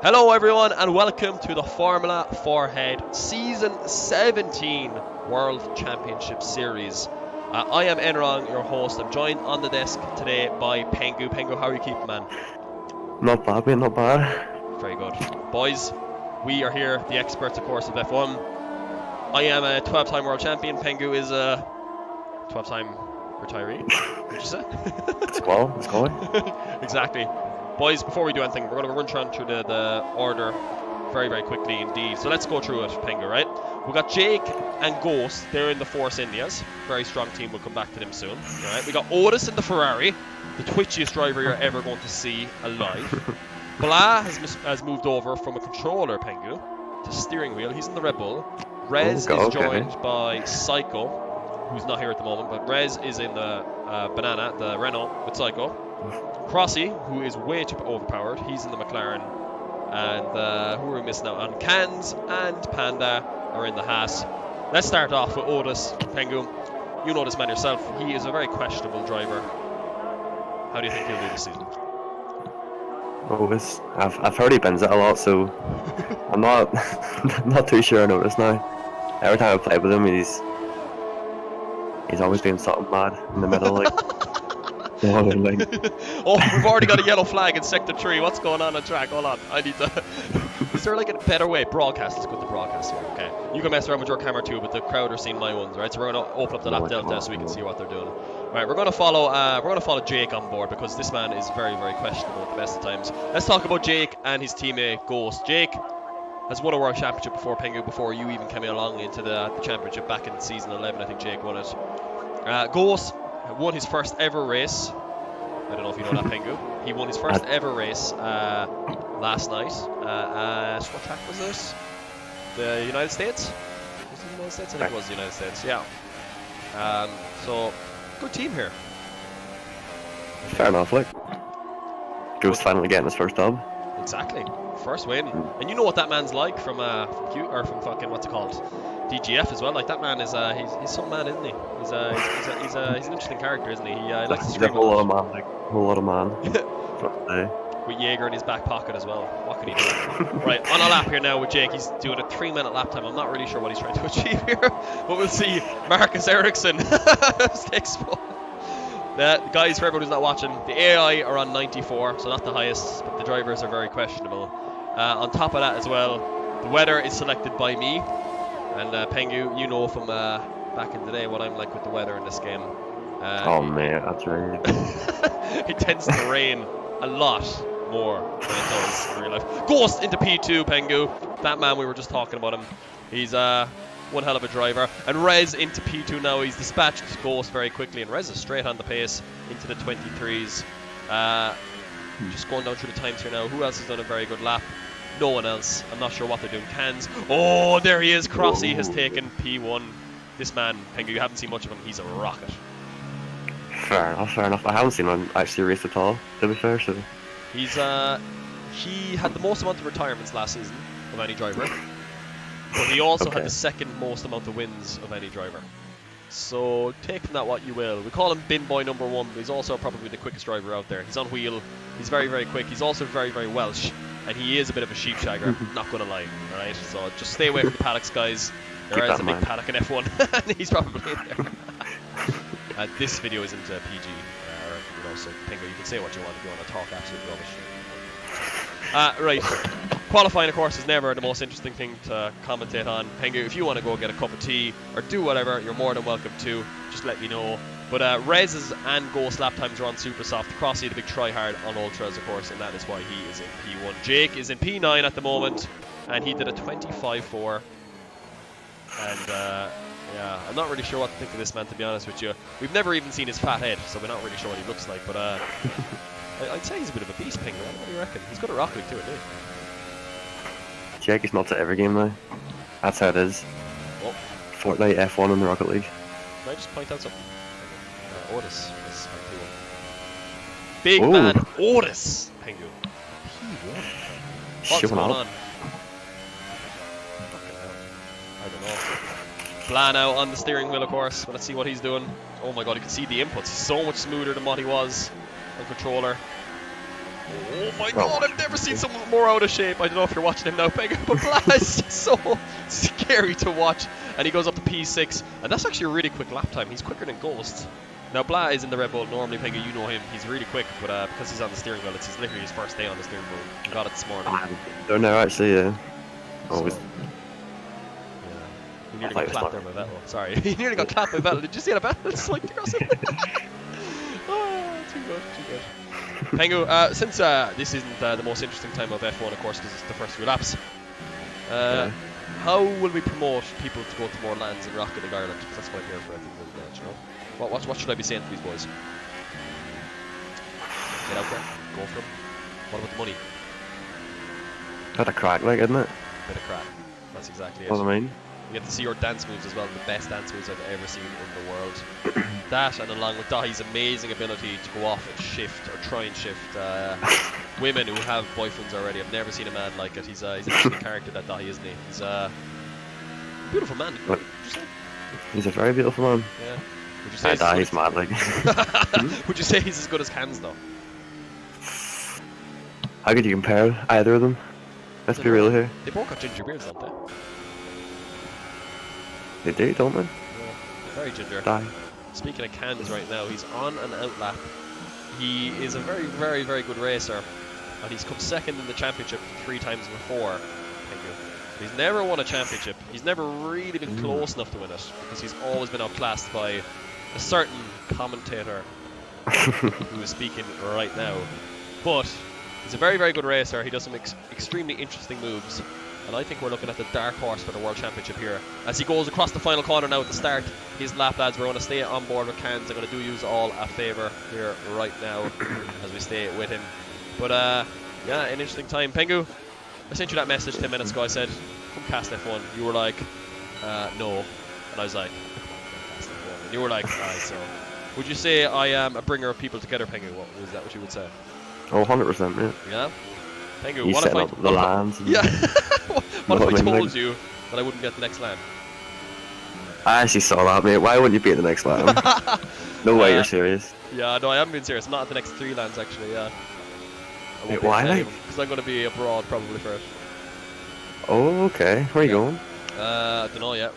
Hello everyone and welcome to the Formula Forehead Season 17 World Championship Series. I am Enrong, your host. I'm joined on the desk today by Pengu. Pengu, how are you keeping, man? Not bad, mate, not bad. Very good. Boys, we are here, the experts, of course, of F1. I am a 12-time world champion. Pengu is a 12-time retiree. What did you say? Let's go. Exactly. Boys, before we do anything, we're going to run through the order very quickly indeed. So let's go through it, Pengu, right? We've got Jake and Ghost. They're in the Force Indias. Very strong team. We'll come back to them soon. Right? We got Otis in the Ferrari, the twitchiest driver you're ever going to see alive. Blah has moved over from a controller, Pengu, to steering wheel. He's in the Red Bull. Rez is joined by Psycho, who's not here at the moment, but Rez is in the Banana, the Renault, with Psycho. Crossy, who is way too overpowered, he's in the McLaren. And who are we missing out on? Cans and Panda are in the Haas. Let's start off with Otis. Pengu, you know this man yourself. He is a very questionable driver. How do you think he'll do this season? Otis, I've heard he bends it a lot, so I'm not too sure on Otis now. Every time I play with him, he's always doing something mad in the middle, like. Oh, we've already got a yellow flag in Sector 3. What's going on track? Hold on. I need to... Is there like a better way? Broadcast. Let's go to the broadcast here. Okay. You can mess around with your camera too, but the crowd are seeing my ones, right? So we're going to open up the lap delta so we can see what they're doing. Right, we're going to follow Jake on board because this man is very questionable at the best of times. Let's talk about Jake and his teammate Ghost. Jake has won a world championship before, Pengu, before you even came along into the championship back in season 11. I think Jake won it. Ghost won his first ever race. I don't know if you know that, Pengu. He won his first ever race last night. What track was this? The United States? Was it the United States? I think it was the United States, yeah. So, good team here. Fair enough, like. Ghost finally getting his first dub. Exactly. First win. And you know what that man's like from fucking, what's it called? DGF as well. Like, that man is he's some man, isn't he? He's an interesting character, isn't he? He likes to scream. He's a whole lot of man. With Jaeger in his back pocket as well. What can he do? Right, on a lap here now with Jake. He's doing a 3-minute lap time. I'm not really sure what he's trying to achieve here, but we'll see. Marcus Ericsson takes guys, for everyone who's not watching, the AI are on 94, so not the highest, but the drivers are very questionable. On top of that as well, the weather is selected by me. And Pengu, you know from back in the day what I'm like with the weather in this game. Oh man, that's right. It tends to rain a lot more than it does in real life. Ghost into P2, Pengu. That man, we were just talking about him. He's one hell of a driver. And Rez into P2 now. He's dispatched Ghost very quickly. And Rez is straight on the pace into the 23s. Just going down through the times here now. Who else has done a very good lap? No one else. I'm not sure what they're doing. Cans. Oh, there he is. Crossy has taken P1. This man, Pengu, you haven't seen much of him. He's a rocket. Fair enough. I haven't seen him actually race at all, to be fair, so... He's, he had the most amount of retirements last season of any driver. But he also had the second most amount of wins of any driver. So, take from that what you will. We call him Bin Boy number 1, but he's also probably the quickest driver out there. He's on wheel. He's very quick. He's also very Welsh. And he is a bit of a sheep shagger, not going to lie, alright? So just stay away from the paddocks, guys. There is a big paddock in F1, and he's probably in there. This video isn't PG, so Pengu, you can say what you want if you want to talk absolute rubbish. Right, qualifying, of course, is never the most interesting thing to commentate on. Pengu, if you want to go get a cup of tea or do whatever, you're more than welcome to. Just let me know. But Rez's and Ghost lap times are on super soft. Crossy, the big try-hard on ultras, of course, and that is why he is in P1. Jake is in P9 at the moment, and he did a 25.4. And, yeah, I'm not really sure what to think of this man, to be honest with you. We've never even seen his fat head, so we're not really sure what he looks like. But I'd say he's a bit of a beast, Pengu. What do you reckon? He's got a Rocket League too, isn't he? Jake is not to every game now. That's how it is. Oh. Fortnite, F1 and the Rocket League. Can I just point out something? Otis is on P1. Big man, Otis! Pengu. P1. What's going on? Fucking hell. I don't know. Blah now on the steering wheel, of course. Let's see what he's doing. Oh my god, you can see the inputs. He's so much smoother than what he was on controller. Oh my god, I've never seen someone more out of shape. I don't know if you're watching him now, Pengu, but Blah is just so scary to watch. And he goes up to P6, and that's actually a really quick lap time. He's quicker than Ghost. Now, Blah is in the Red Bull. Normally, Pengu, you know him. He's really quick, but because he's on the steering wheel, it's literally his first day on the steering wheel. He got it this morning. Don't know, actually, yeah. Always. So, he nearly got clapped there by Vettel. Sorry, he nearly got clapped by Vettel. Did you see that, Vettel? It's like oh, too good, too good. Pengu, since this isn't the most interesting time of F1, of course, because it's the first few laps, how will we promote people to go to more lands in Rocket League Ireland? Because that's what I'm here for, I think, you know? What should I be saying to these boys? Get out there, go for them. What about the money? Bit of crack, like, isn't it? Bit of crack. That's exactly it. What I mean? You get to see your dance moves as well, the best dance moves I've ever seen in the world. That, and along with Dahi's amazing ability to go off and shift, or try and shift women who have boyfriends already. I've never seen a man like it. He's an interesting character, that Dahi, isn't he? He's a beautiful man. Would you say? He's a very beautiful man. Yeah. Would you say Dahi's mad, like. Would you say he's as good as Cans, though? How could you compare either of them? Let's be real here. They both got ginger beards, don't they? They do, don't they? Yeah, very ginger. Dahi. Speaking of Cans right now, he's on an out lap. He is a very, very, very good racer, and he's come second in the championship 3 times before. He's never won a championship. He's never really been close enough to win it, because he's always been outclassed by a certain commentator who is speaking right now. But he's a very, very good racer. He does some extremely interesting moves. And I think we're looking at the dark horse for the World Championship here. As he goes across the final corner now at the start, his lap lads, we're going to stay on board with Cans. I'm going to do you all a favour here right now as we stay with him. But yeah, an interesting time. Pengu, I sent you that message 10 minutes ago. I said, come cast F1. You were like, no. And I was like, cast F1. And you were like, alright, so. Would you say I am a bringer of people together, Pengu? Is that what you would say? Oh, 100%, yeah. Yeah? Pengu, You what set if I... up the lands. Yeah. What if I told like, you that I wouldn't get the next land? I actually saw that, mate. Why wouldn't you be at the next land? No way, you're serious. Yeah, no, I am being serious. I'm not at the next 3 lands, actually, yeah. Wait, why, like? Because I'm going to be abroad, probably, for it. Oh, okay. Where are you going? I don't know yet.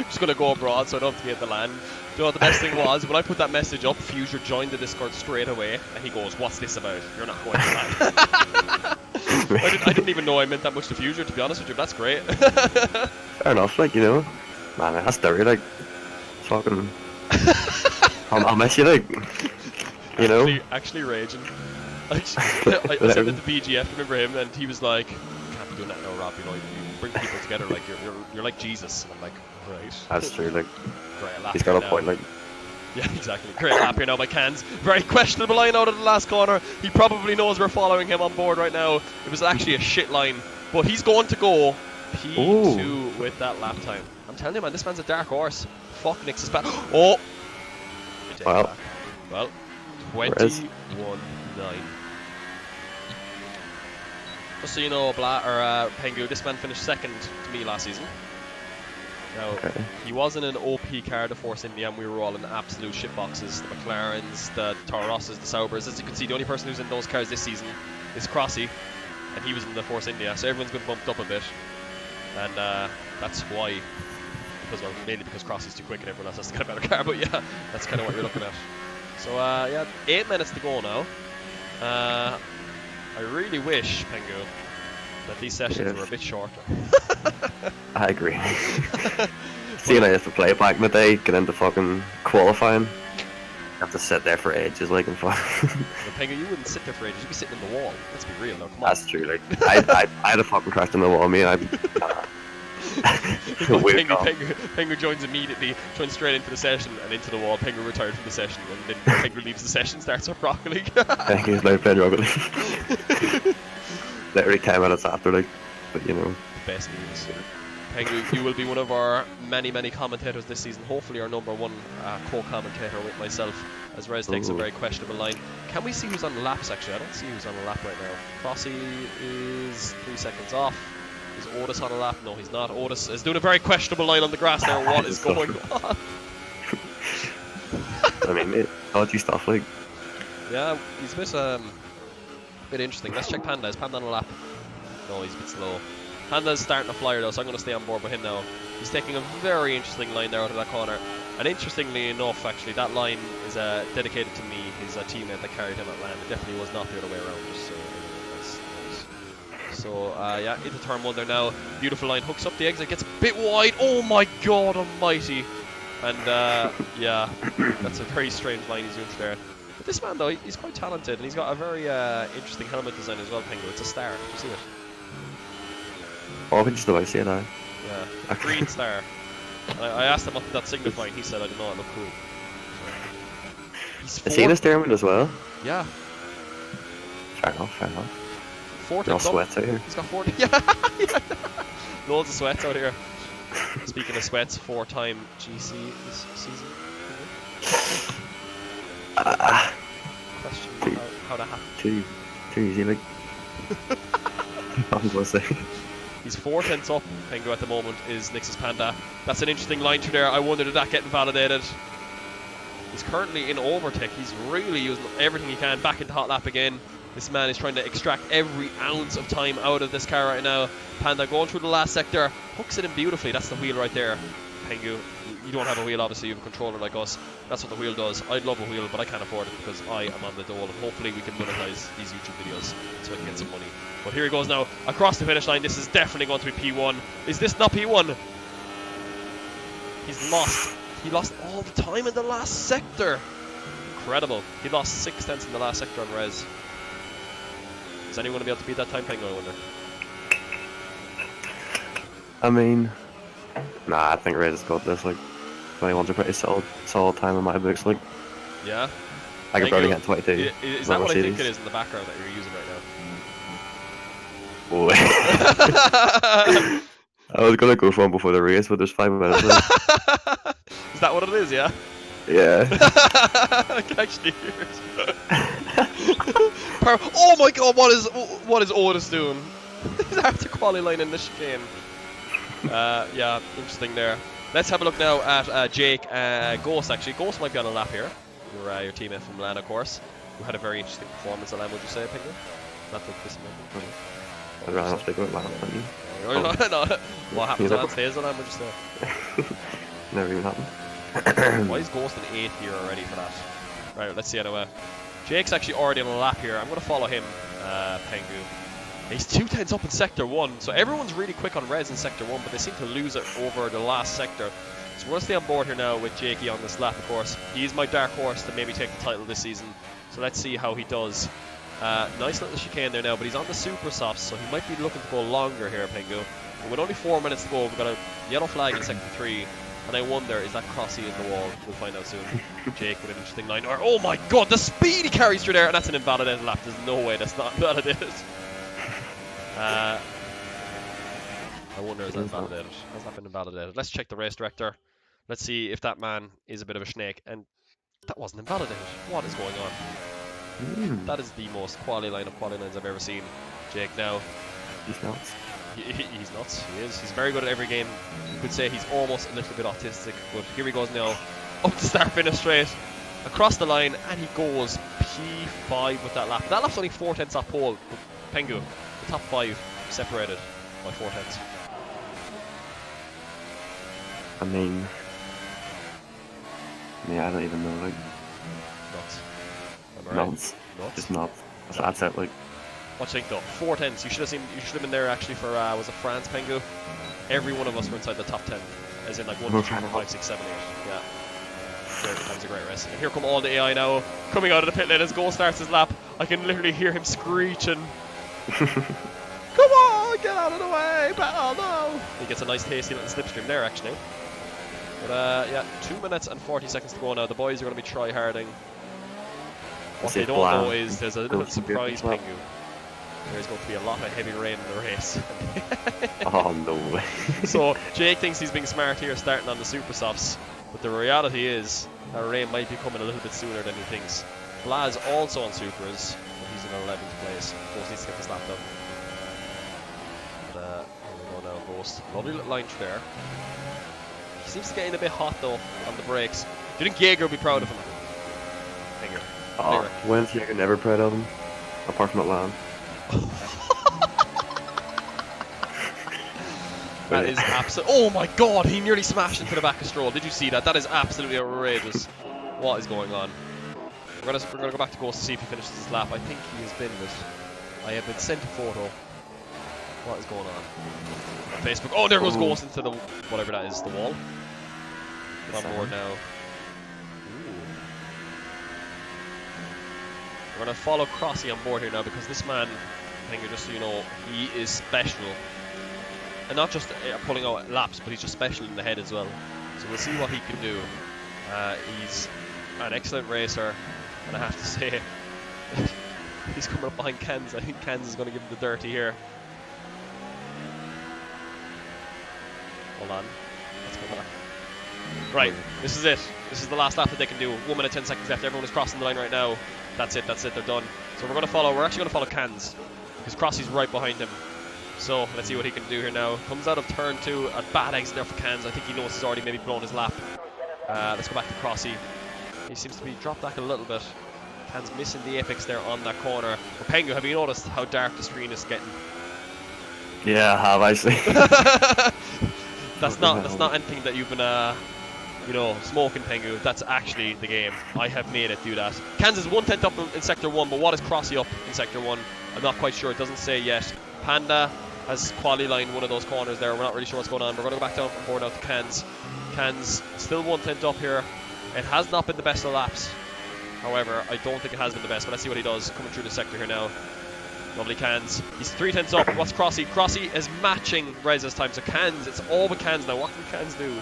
Just going to go abroad, so I don't have to be at the land. You know what the best thing was? When I put that message up, Future joined the Discord straight away, and he goes, "What's this about? You're not going to land." I didn't even know I meant that much to Future, to be honest with you, but that's great. Fair enough, like, you know. Man, that's dirty, like. Fucking. I'll miss you, like. You know? Actually raging. I sent it to BGF, remember him, and he was like, "You can't be doing that now, Rob, you know, you bring people together, like, you're like Jesus." And I'm like, right. That's true, like. Great, he's got a point, like. Yeah, exactly. Great lap here now by Cans. Very questionable line out of the last corner. He probably knows we're following him on board right now. It was actually a shit line, but he's going to go P2 with that lap time. I'm telling you, man, this man's a dark horse. Fuck Nick's back. Oh! Well. Well, 21-9. Just so you know, Pengu, this man finished second to me last season. Now, he was in an OP car, the Force India, and we were all in absolute shitboxes. The McLarens, the Toro Rosses, the Saubers. As you can see, the only person who's in those cars this season is Crossy, and he was in the Force India, so everyone's been bumped up a bit. And that's why, mainly because Crossy's too quick and everyone else has to get a better car, but yeah, that's kind of what you're looking at. So yeah, 8 minutes to go now. I really wish, Pengu, that these sessions were a bit shorter. I agree. Seeing I have to play back in the day, get into fucking qualifying, have to sit there for ages, like, and fuck. Pengu, you wouldn't sit there for ages, you'd be sitting in the wall. Let's be real now, come on. That's true, like, I'd have fucking crashed in the wall, me, and Pengu joins immediately, joins straight into the session and into the wall. Pengu retired from the session, and then Pengu leaves the session, starts up Rocket League. Pengu's now playing Rocket League. Literally 10 minutes after, like, but you know. The best news. Pengu, you will be one of our many, many commentators this season. Hopefully our number 1 co-commentator with myself, as Rez takes a very questionable line. Can we see who's on the laps, actually? I don't see who's on the lap right now. Crossy is 3 seconds off. Is Otis on a lap? No, he's not. Otis is doing a very questionable line on the grass there. What is going on? I mean, dodgy stuff, like. Yeah, he's a bit interesting. Let's check Panda. Is Panda on a lap? No, he's a bit slow. Panda's starting to flyer though, so I'm going to stay on board with him now. He's taking a very interesting line there out of that corner. And interestingly enough, actually, that line is dedicated to me. He's a teammate that carried him at land. It definitely was not the other way around. So, So, yeah, into turn 1 there now. Beautiful line, hooks up the exit, gets a bit wide. Oh my god almighty. And, yeah, that's a very strange line he's doing there. But this man, though, he's quite talented, and he's got a very interesting helmet design as well, Pengu. It's a star. Did you see it? Oh, I can just about see it now. Yeah, a green star. I asked him what did that signify, and he said, I don't know, it looked cool. So, is he the steering wheel as well? Yeah. Fair enough, fair enough. 14 all sweats out here. He's got 40. Yeah. Loads of sweats out here. Speaking of sweats, 4-time GC this season. Question how that happened. Too easy, like. I was gonna say. He's 4 tenths up, Pengu, at the moment, is Nix's Panda. That's an interesting line through there. I wonder, did that get invalidated? He's currently in overtake. He's really using everything he can back into hot lap again. This man is trying to extract every ounce of time out of this car right now. Panda going through the last sector, hooks it in beautifully. That's the wheel right there. Pengu, you don't have a wheel, obviously, you have a controller like us. That's what the wheel does. I'd love a wheel, but I can't afford it because I am on the dole, and hopefully we can monetize these YouTube videos so I can get some money. But here he goes now, across the finish line. This is definitely going to be P1. Is this not P1? He's lost. He lost all the time in the last sector. Incredible. He lost 6 tenths in the last sector on res. Is anyone going to be able to beat that time, Pengu, I wonder? I mean, nah, I think Res has got this. Like, 21's a pretty solid time in my books. Like, yeah. I could probably get 22. Is that what I think it is in the background that you're using right now? Boy. I was gonna go for one before the race, but there's 5 minutes left. Is that what it is? Yeah. Yeah. I can actually hear it. Oh my god! What is Otis doing? He's after quali line in the chicane. Yeah, interesting there. Let's have a look now at Jake Ghost. Actually, Ghost might be on a lap here. Your teammate from Milan, of course, who had a very interesting performance at Milan. Would you say, Pengu? Not that this man. I'd rather not speak about Milan, wouldn't you? No. What happens on stays on Milan? Would you say? Never even happened. Why is Ghost in 8th here already for that? Right, let's see anyway. Jake's actually already on a lap here. I'm going to follow him, Pengu. He's 2 tenths up in Sector 1, so everyone's really quick on res in Sector 1, but they seem to lose it over the last sector. So we're going to stay on board here now with Jakey on this lap, of course. He's my dark horse to maybe take the title this season, so let's see how he does. Nice little chicane there now, but he's on the super softs, so he might be looking to go longer here, Pengu. And with only 4 minutes to go, we've got a yellow flag in Sector 3. And I wonder, is that crossy in the wall? We'll find out soon. Jake with an interesting line. Or, oh my god, the speed he carries through there! And that's an invalidated lap. There's no way that's not invalidated. I wonder, is that invalidated? Has that been invalidated? Let's check the race director. Let's see if that man is a bit of a snake. And that wasn't invalidated. What is going on? That is the most quali line of quali lines I've ever seen. Jake now. He's nuts. He's nuts. He is. He's very good at every game. You could say he's almost a little bit autistic, but here he goes now. Up the start finish straight, across the line, and he goes P5 with that lap. That lap's only 4 tenths off pole. Pengu, the top 5 separated by 4 tenths. I mean, yeah, I don't even know. Like, Nuts. Am I right? nuts. Just nuts. That's it. Like. What do you think though? 4 tenths. You should have been there actually for was it France, Pengu? Every one of us were inside the top 10, as in like 1, 2, 3, 4, 5, 6, 7, 8. Yeah. That was a great race. And here come all the AI now coming out of the pit lane as Go starts his lap. I can literally hear him screeching. Come on, get out of the way, Battle, no! He gets a nice tasty little slipstream there actually. But yeah, 2 minutes and 40 seconds to go now. The boys are going to be try-harding. What they don't know is there's a little surprise, Pengu. There's going to be a lot of heavy rain in the race. Oh, no way. So Jake thinks he's being smart here starting on the super softs, but the reality is that rain might be coming a little bit sooner than he thinks. Blaz also on supers, but he's in 11th place. Ghost needs to get this lap done. But here we go now, Ghost. Lovely little line through there. He seems to get in a bit hot though on the brakes. Do you think Jaeger will be proud of him? Finger. Oh, lyric. Wednesday I can never proud of him, apart from Atlanta. That is absolute. Oh my god, he nearly smashed into the back of Stroll. Did you see that? That is absolutely outrageous. What is going on? We're gonna go back to Ghost to see if he finishes his lap. I think he has been, but I have been sent a photo. What is going on? Facebook. Oh, there goes Ghost into the whatever that is, the wall. Get on board now. Ooh. We're gonna follow Crossy on board here now because this man, Pengu, just so you know, he is special. And not just pulling out laps, but he's just special in the head as well. So we'll see what he can do. He's an excellent racer, and I have to say, he's coming up behind Kenz. I think Kenz is going to give him the dirty here. Hold on. Let's go back. Right, this is it. This is the last lap that they can do. 1 minute 10 seconds left. Everyone is crossing the line right now. That's it. They're done. So we're actually going to follow Kenz, because Crossy's right behind him. So let's see what he can do here now. Comes out of turn 2, a bad exit there for Kenz. I think he knows he's already maybe blown his lap. Let's go back to Crossy. He seems to be dropped back a little bit. Kenz missing the apex there on that corner. But Pengu, have you noticed how dark the screen is getting? Yeah, I have actually. That's not anything that you've been smoking, Pengu. That's actually the game. I have made it do that. Kenz is 1/10 up in sector 1, but what is Crossy up in sector 1? I'm not quite sure. It doesn't say yet. Panda has quality lined one of those corners there. We're not really sure what's going on. We're going to go back down from 4 now to Kenz. Kenz still 1/10 up here. It has not been the best of laps. However, I don't think it has been the best. But let's see what he does coming through the sector here now. Lovely Kenz. He's 3/10 up. What's Crossy? Crossy is matching Rez's time. So Kenz, it's all but Kenz now. What can Kenz do?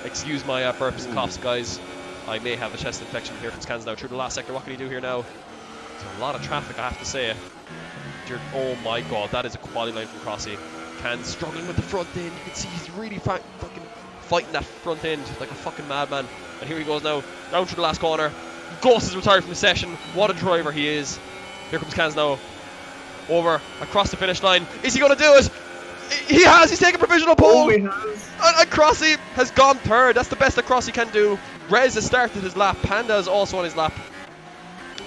Excuse my burps and coughs, guys. I may have a chest infection here from Kenz now. Through the last sector, what can he do here now? There's a lot of traffic, I have to say. Oh my god, that is a quality line from Crossy. Kenz struggling with the front end. You can see he's really fucking fighting that front end like a fucking madman. And here he goes now, down through the last corner. Ghost is retired from the session. What a driver he is. Here comes Kenz now. Over, across the finish line. Is he going to do it? He has! He's taken provisional pole! Oh, he has. And Crossy has gone third. That's the best that Crossy can do. Rez has started his lap. Panda is also on his lap.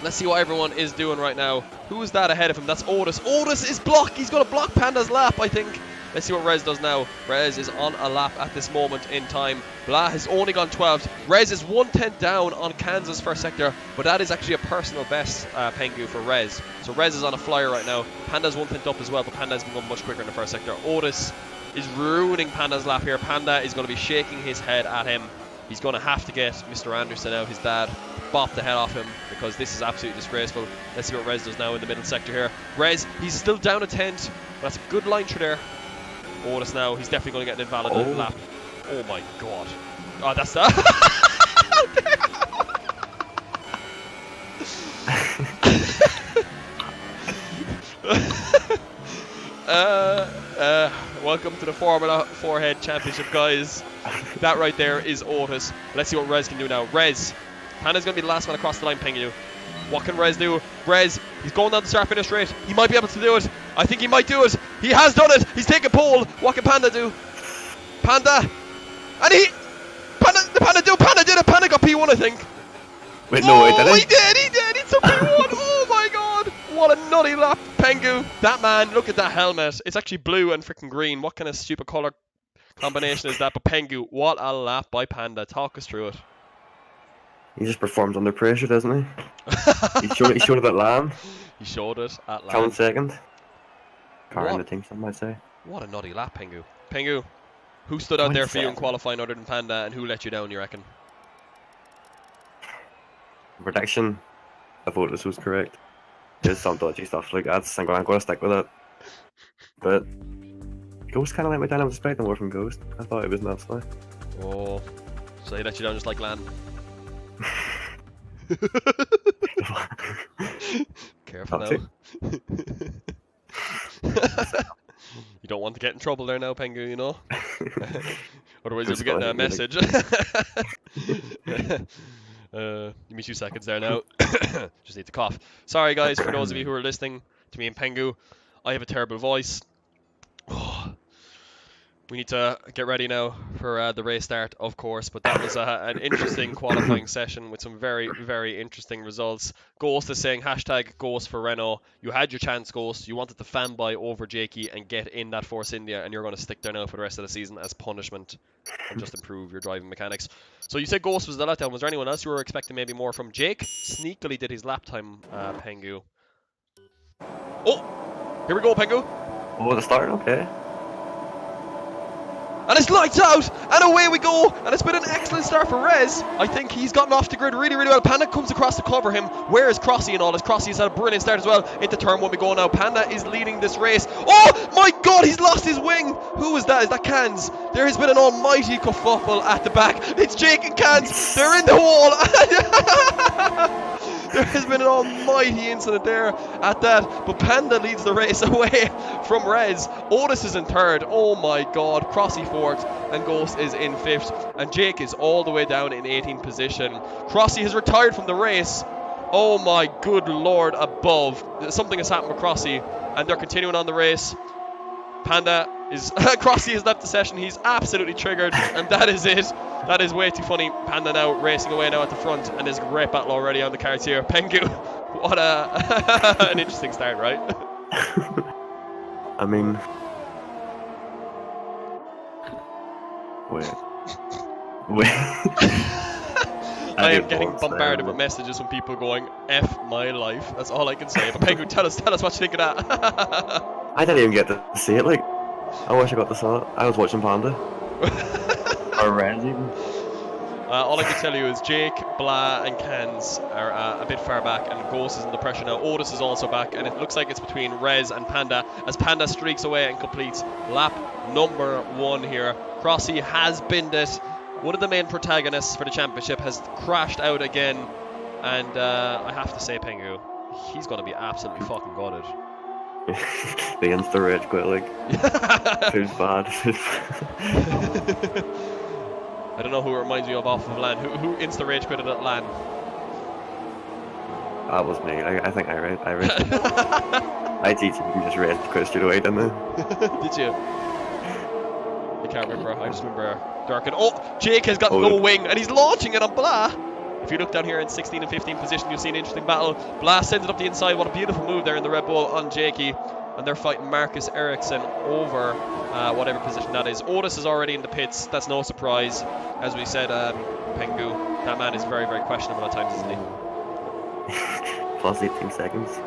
Let's see what everyone is doing right now. Who is that ahead of him? That's Otis. Otis is blocked. He's going to block Panda's lap, I think. Let's see what Rez does now. Rez is on a lap at this moment in time. Blah has only gone 12th. Rez is 1/10 down on Kansas first sector, but that is actually a personal best, Pengu, for Rez. So Rez is on a flyer right now. Panda's 1/10 up as well, but Panda's been going much quicker in the first sector. Otis is ruining Panda's lap here. Panda is going to be shaking his head at him. He's going to have to get Mr. Anderson out, his dad, bop the head off him, because this is absolutely disgraceful. Let's see what Rez does now in the middle sector here. Rez, he's still down a 10th, but that's a good line through there. Otis now, he's definitely going to get an invalid lap. Oh my god. Oh, that's that. Welcome to the Formula Forehead Championship, guys. That right there is Otis. Let's see what Rez can do now. Rez, Panda's going to be the last man across the line, Pengu. What can Rez do? Rez, he's going down the start-finish straight. He might be able to do it. I think he might do it. He has done it. He's taken pole. What can Panda do? Panda. And Panda did it. Panda got P1, I think. Wait, no, wait, did he? He did. He took P1. Oh my god. What a nutty lap, Pengu. That man, look at that helmet. It's actually blue and freaking green. What kind of stupid colour combination is that? But Pengu, what a lap by Panda. Talk us through it. He just performs under pressure, doesn't he? He showed it at Lamb. He showed it at Lamb. Coming second. Car in the team, some might say. What a nutty lap, Pengu. Pengu, who stood out there for you in qualifying other than Panda, and who let you down, you reckon? Prediction, I thought this was correct. There's some dodgy stuff like that, I'm going to stick with it. But Ghost kind of let me down. I was expecting more from Ghost. I thought it was nuts now. Oh, so he let you down just like Lan. Careful now. You don't want to get in trouble there now, Pengu, you know? Otherwise you'll be getting a message. Give me 2 seconds there now. Just need to cough. Sorry guys, for those of you who are listening to me and Pengu, I have a terrible voice. We need to get ready now for the race start, of course, but that was an interesting qualifying session with some very, very interesting results. Ghost is saying hashtag Ghost for Renault. You had your chance, Ghost. You wanted to fanboy over Jakey and get in that Force India, and you're going to stick there now for the rest of the season as punishment and just improve your driving mechanics. So you said Ghost was the letdown. Was there anyone else you were expecting maybe more from? Jake sneakily did his lap time, Pengu. Oh, here we go, Pengu. Oh, the start, okay. And it's lights out, and away we go, and it's been an excellent start for Rez. I think he's gotten off the grid really, really well. Panda comes across to cover him. Where is Crossy and all? As Crossy has had a brilliant start as well. Into turn 1 we go now. Panda is leading this race. Oh my god, he's lost his wing. Who is that? Is that Cans? There has been an almighty kerfuffle at the back. It's Jake and Cans. They're in the wall. There has been an almighty incident there at that, but Panda leads the race away from Rez. Otis is in third. Oh my god. Crossy fourth, and Ghost is in fifth, and Jake is all the way down in 18th position. Crossy has retired from the race. Oh my good lord above. Something has happened with Crossy, and they're continuing on the race. Panda is Crossy has left the session. He's absolutely triggered, and that is it. That is way too funny. Panda now racing away now at the front, and there's a great battle already on the cards here. Pengu, what an interesting start, right? I mean, wait. I am getting bombarded with messages from people going, F my life. That's all I can say. But Pengu, tell us what you think of that. I didn't even get to see it, like, I wish I got to see it. I was watching Panda. Or Rez even. All I can tell you is Jake, Blah and Cans are a bit far back, and Ghost is under pressure now. Otis is also back, and it looks like it's between Rez and Panda as Panda streaks away and completes lap number 1 here. Crossy has binned it. One of the main protagonists for the championship has crashed out again, and I have to say, Pengu, he's going to be absolutely fucking gutted. The insta rage quit, like, feels bad. I don't know who it reminds me of off of LAN. Who insta rage quitted at LAN? That was me. I think I read. I teach you just rage quit straight away, didn't I? Did you? I can't remember. I just remember Darkin. Oh, Jake has got no wing, and he's launching it on Blah. If you look down here in 16 and 15 position, you'll see an interesting battle. Blah sends it up the inside. What a beautiful move there in the Red Bull on Jakey. And they're fighting Marcus Ericsson over whatever position that is. Otis is already in the pits. That's no surprise. As we said, Pengu, that man is very, very questionable at times, isn't he? Plus 18 seconds.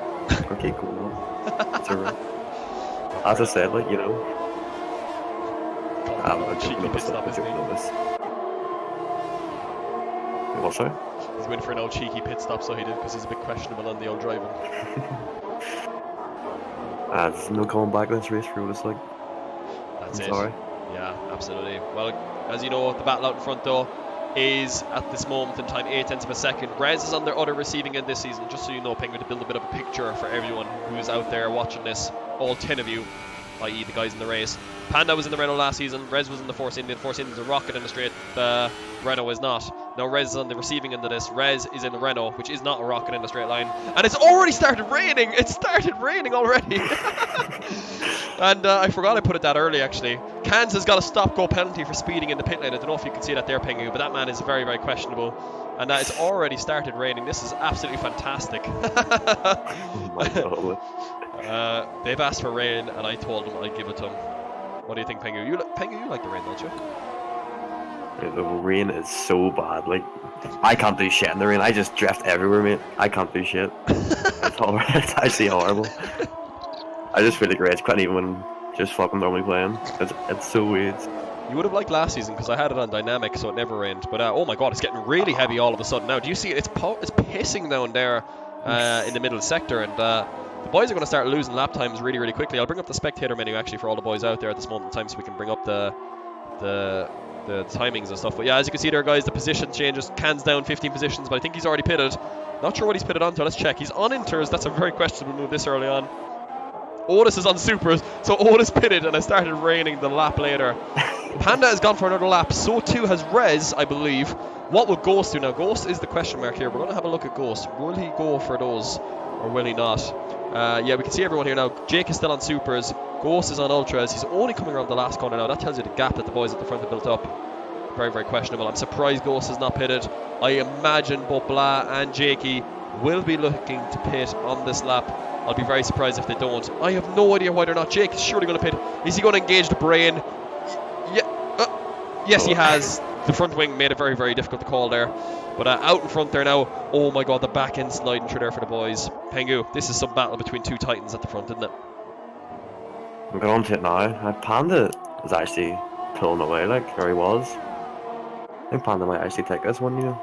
Okay, cool. That's alright. As I said, like, you know. Cheeky pit stop, isn't he? What's that? He's went for an old cheeky pit stop, so he did, because he's a bit questionable on the old driving. There's no going back in this race for Otis, like. That's it. Sorry. Yeah, absolutely. Well, as you know, the battle out in front, though, is at this moment in time 0.8 of a second. Rez is on their other receiving end this season, just so you know, Penguin, to build a bit of a picture for everyone who's out there watching this, all 10 of you, i.e. the guys in the race. Panda was in the Renault last season, Rez was in the Force India. Force India's a rocket in the straight, the Renault is not. Now Rez is on the receiving end of this. Rez is in the Renault, which is not a rocket in the straight line. And it's already started raining! It started raining already! And I forgot I put it that early, actually. Cans has got a stop-go penalty for speeding in the pit lane. I don't know if you can see that there, Pengu, but that man is very, very questionable. And it's already started raining. This is absolutely fantastic. Oh my god. They've asked for rain, and I told them I'd give it to them. What do you think, Pengu? Pengu, you like the rain, don't you? The rain is so bad. Like, I can't do shit in the rain. I just drift everywhere, mate. I can't do shit. It's alright. It's actually horrible. I just feel like Rage quitting even when just fucking normally playing. It's so weird. You would have liked last season because I had it on dynamic, so it never rained. But oh my god, it's getting really heavy all of a sudden now. Do you see it? It's pissing down there in the middle sector, and the boys are going to start losing lap times really, really quickly. I'll bring up the spectator menu actually for all the boys out there at this moment in time, so we can bring up the timings and stuff. But yeah, as you can see there, guys, the position changes. Cans down 15 positions, but I think he's already pitted. Not sure what he's pitted onto. Let's check. He's on inters. That's a very questionable move this early on. Otis is on supers, so Otis pitted, and it started raining the lap later. Panda has gone for another lap, so too has Rez, I believe. What will Ghost do now? Ghost is the question mark here. We're going to have a look at Ghost. Will he go for those, or will he not? Yeah, we can see everyone here now. Jake is still on supers. Ghost is on ultras. He's only coming around the last corner now. That tells you the gap that the boys at the front have built up. Very, very questionable. I'm surprised Ghost is not pitted. I imagine both Blah and Jakey will be looking to pit on this lap. I'll be very surprised if they don't. I have no idea why they're not. Jake is surely going to pit. Is he going to engage the brain? Yeah. Yes, he has. The front wing made it very, very difficult to call there. But out in front there now. Oh my god, the back end sliding through there for the boys. Pengu, this is some battle between two titans at the front, isn't it? I'm going on to it now. Panda is actually pulling away, like, or he was. I think Panda might actually take this one, you know.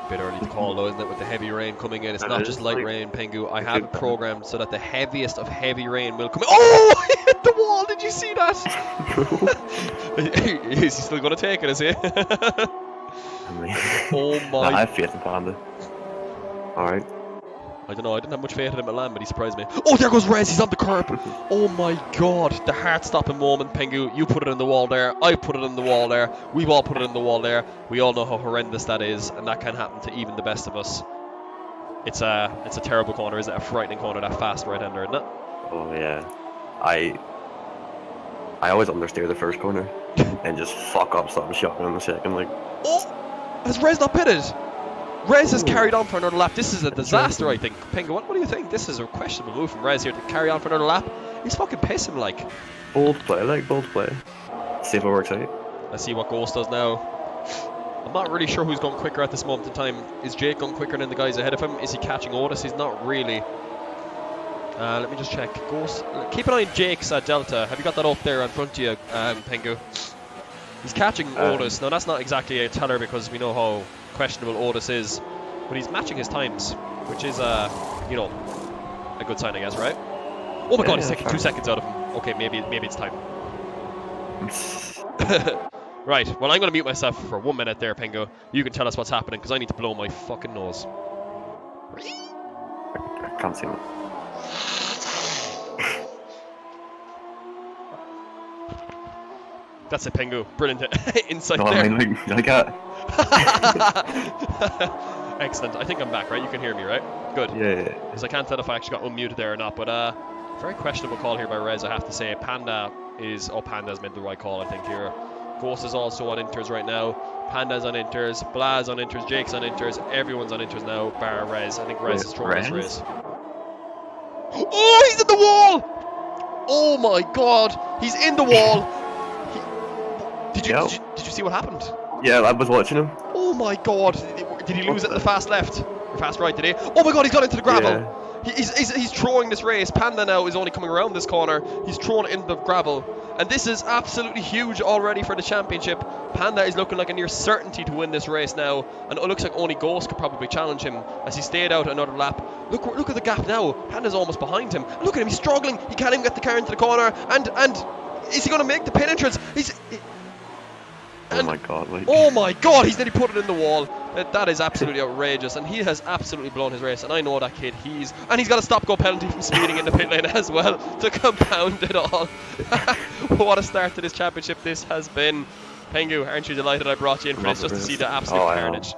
Bit early to call though, isn't it, with the heavy rain coming in? It's not just light rain, Pengu. I have it programmed so that the heaviest of heavy rain will come in. Oh! He hit the wall! Did you see that? Is he still going to take it, is he? Oh my... I have faith in Panda. Alright. I don't know, I didn't have much faith in him at land, but he surprised me. Oh, there goes Rez, he's on the curb! Oh my god, the heart-stopping moment, Pengu. You put it in the wall there, I put it in the wall there, we've all put it in the wall there. We all know how horrendous that is, and that can happen to even the best of us. It's a terrible corner, isn't it? A frightening corner, that fast right-hander, isn't it? Oh yeah. I always understeer the first corner and just fuck up something shocking in the second, like. Oh! Has Rez not pitted? Rez has carried on for another lap. This is a disaster, I think. Pengu, what do you think? This is a questionable move from Rez here to carry on for another lap. He's fucking pissing, like. Bold play, like, bold play. See if it works out. Let's see what Ghost does now. I'm not really sure who's going quicker at this moment in time. Is Jake going quicker than the guys ahead of him? Is he catching Otis? He's not really. Let me just check. Ghost. Keep an eye on Jake's Delta. Have you got that up there in front of you, Pengu? He's catching Otis. Now, that's not exactly a teller because we know how questionable Otis is, but he's matching his times, which is, you know, a good sign, I guess, right? Oh my god, he's taking 2 seconds out of him. Okay, maybe it's time. Right, well, I'm going to mute myself for 1 minute there, Pengu. You can tell us what's happening, because I need to blow my fucking nose. I can't see it. That's it, Pengu. Brilliant insight No, there. I mean, like that. Excellent. I think I'm back, right? You can hear me, right? Good. Yeah. Because I can't tell if I actually got unmuted there or not, but very questionable call here by Rez, I have to say. Panda's made the right call, I think, here. Ghost is also on inters right now. Panda's on inters. Blah's on inters. Jake's on inters. Everyone's on inters now, bar Rez. I think Rez is throwing this race. Oh, he's in the wall! Oh my god, he's in the wall! Did you see what happened? Yeah, I was watching him. Oh my god, did he lose it in the fast left? Or fast right, did he? Oh my god, he's got into the gravel. Yeah. He's throwing this race. Panda now is only coming around this corner. He's thrown it in the gravel. And this is absolutely huge already for the championship. Panda is looking like a near certainty to win this race now. And it looks like only Ghost could probably challenge him as he stayed out another lap. Look at the gap now. Panda's almost behind him. Look at him, he's struggling. He can't even get the car into the corner. And is he going to make the pit entrance? Oh my god, like. Oh my god, he's nearly put it in the wall. That is absolutely outrageous, and he has absolutely blown his race, and I know that kid. He's got a stop-go penalty from speeding in the pit lane as well to compound it all. What a start to this championship this has been. Pengu, aren't you delighted I brought you in for this just to see the absolute carnage?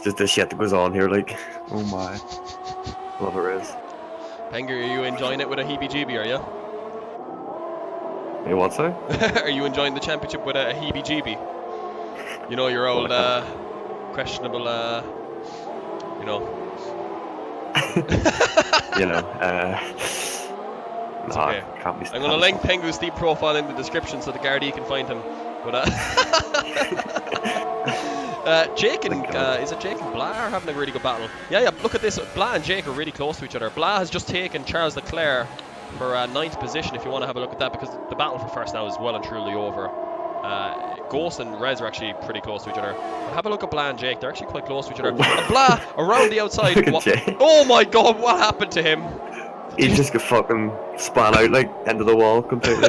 Just the shit that goes on here, like, oh my. Love it, Riz. Pengu, are you enjoying it with a heebie-jeebie, are you? Hey, what's that? Are you enjoying the championship with a heebie-jeebie? You know, your old questionable, you know. You know, it's okay. Can't be. I'm going to link Pengu's Steep profile in the description so the Gardaí can find him. But Jake and is it Jake and Blah are having a really good battle? Yeah. Look at this. Blah and Jake are really close to each other. Blah has just taken Charles Leclerc for 9th position. If you want to have a look at that, because the battle for first now is well and truly over. Ghost and Rez are actually pretty close to each other. But have a look at Blah and Jake. They're actually quite close to each other. And Blah around the outside. Oh my god, what happened to him? He just got fucking spun out like into the wall completely.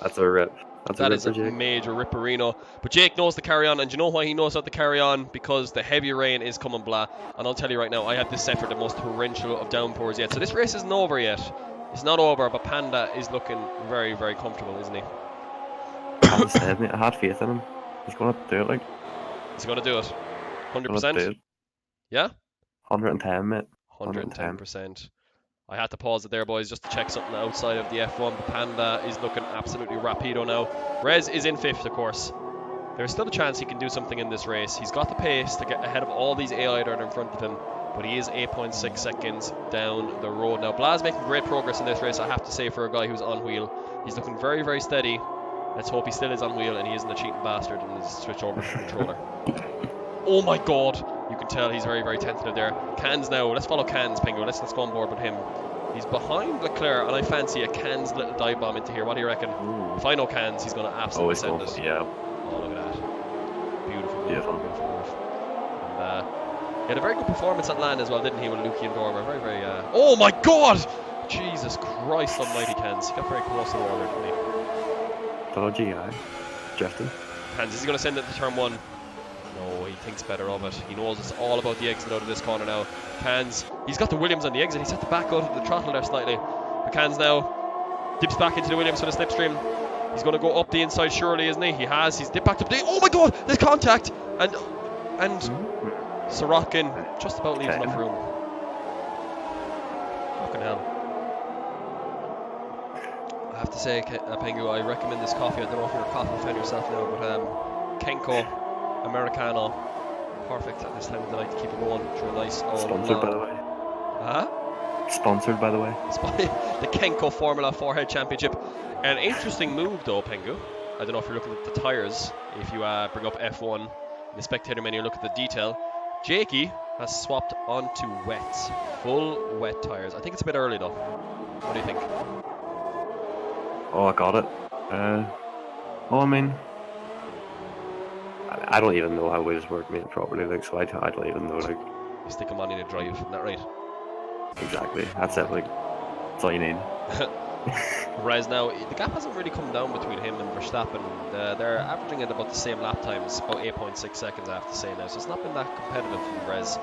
That's a rip. That is a major ripperino. But Jake knows to carry on, and do you know why he knows how to carry on? Because the heavy rain is coming, Blah. And I'll tell you right now, I had this set for the most torrential of downpours yet. So this race isn't over yet. It's not over, but Panda is looking very, very comfortable, isn't he? I had faith in him. He's going to do it, like. He's going to do it. 100%? Yeah? 110, mate. 110%. I had to pause it there, boys, just to check something outside of the F1. But Panda is looking absolutely rapido now. Rez is in 5th, of course. There's still a chance he can do something in this race. He's got the pace to get ahead of all these AI that are in front of him, but he is 8.6 seconds down the road now. Bla's making great progress in this race, I have to say, for a guy who's on wheel. He's looking very, very steady. Let's hope he still is on wheel and he isn't a cheating bastard and has switched over to the controller. Oh my god! You can tell he's very, very tentative there. Cans now. Let's follow Cans, Pengu. Let's go on board with him. He's behind Leclerc, and I fancy a Cans little dive bomb into here. What do you reckon? Ooh. If I know Cans, he's going to absolutely send it. Yeah. Oh, look at that. Beautiful, Beautiful. beautiful move. And, he had a very good performance at land as well, didn't he, with Lukey and Dormer? Very, very... Oh my god! Jesus Christ almighty, Cans. He got very close to the water, didn't he? Dodgy guy. Justin. Cans, is he going to send it to turn 1? No, he thinks better of it. He knows it's all about the exit out of this corner now. Cans, he's got the Williams on the exit. He's had to back out of the throttle there slightly. But Cans now dips back into the Williams for the slipstream. He's going to go up the inside surely, isn't he? He has. He's dipped back to the... Oh my god! There's contact! And Sorokin just about leaves enough room. Fucking hell. I have to say, Pengu, I recommend this coffee. I don't know if you're a coffee fan yourself now, but Kenko Americano, perfect at this time of the night to keep it going through a nice old Sponsored, by the way. Sponsored, by the way. The Kenko Formula Forehead Championship. An interesting move though, Pengu. I don't know if you're looking at the tyres. If you bring up F1 in the spectator menu, look at the detail. Jakey has swapped onto wets, full wet tyres. I think it's a bit early though. What do you think? Oh, I got it. I mean, I don't even know how wheels work made properly, like, so I don't even know, like. You stick them on in a drive, isn't that right? Exactly. That's it. Like, that's all you need. Whereas now, the gap hasn't really come down between him and Verstappen. They're averaging at about the same lap times, about 8.6 seconds, I have to say now. So it's not been that competitive from Rez.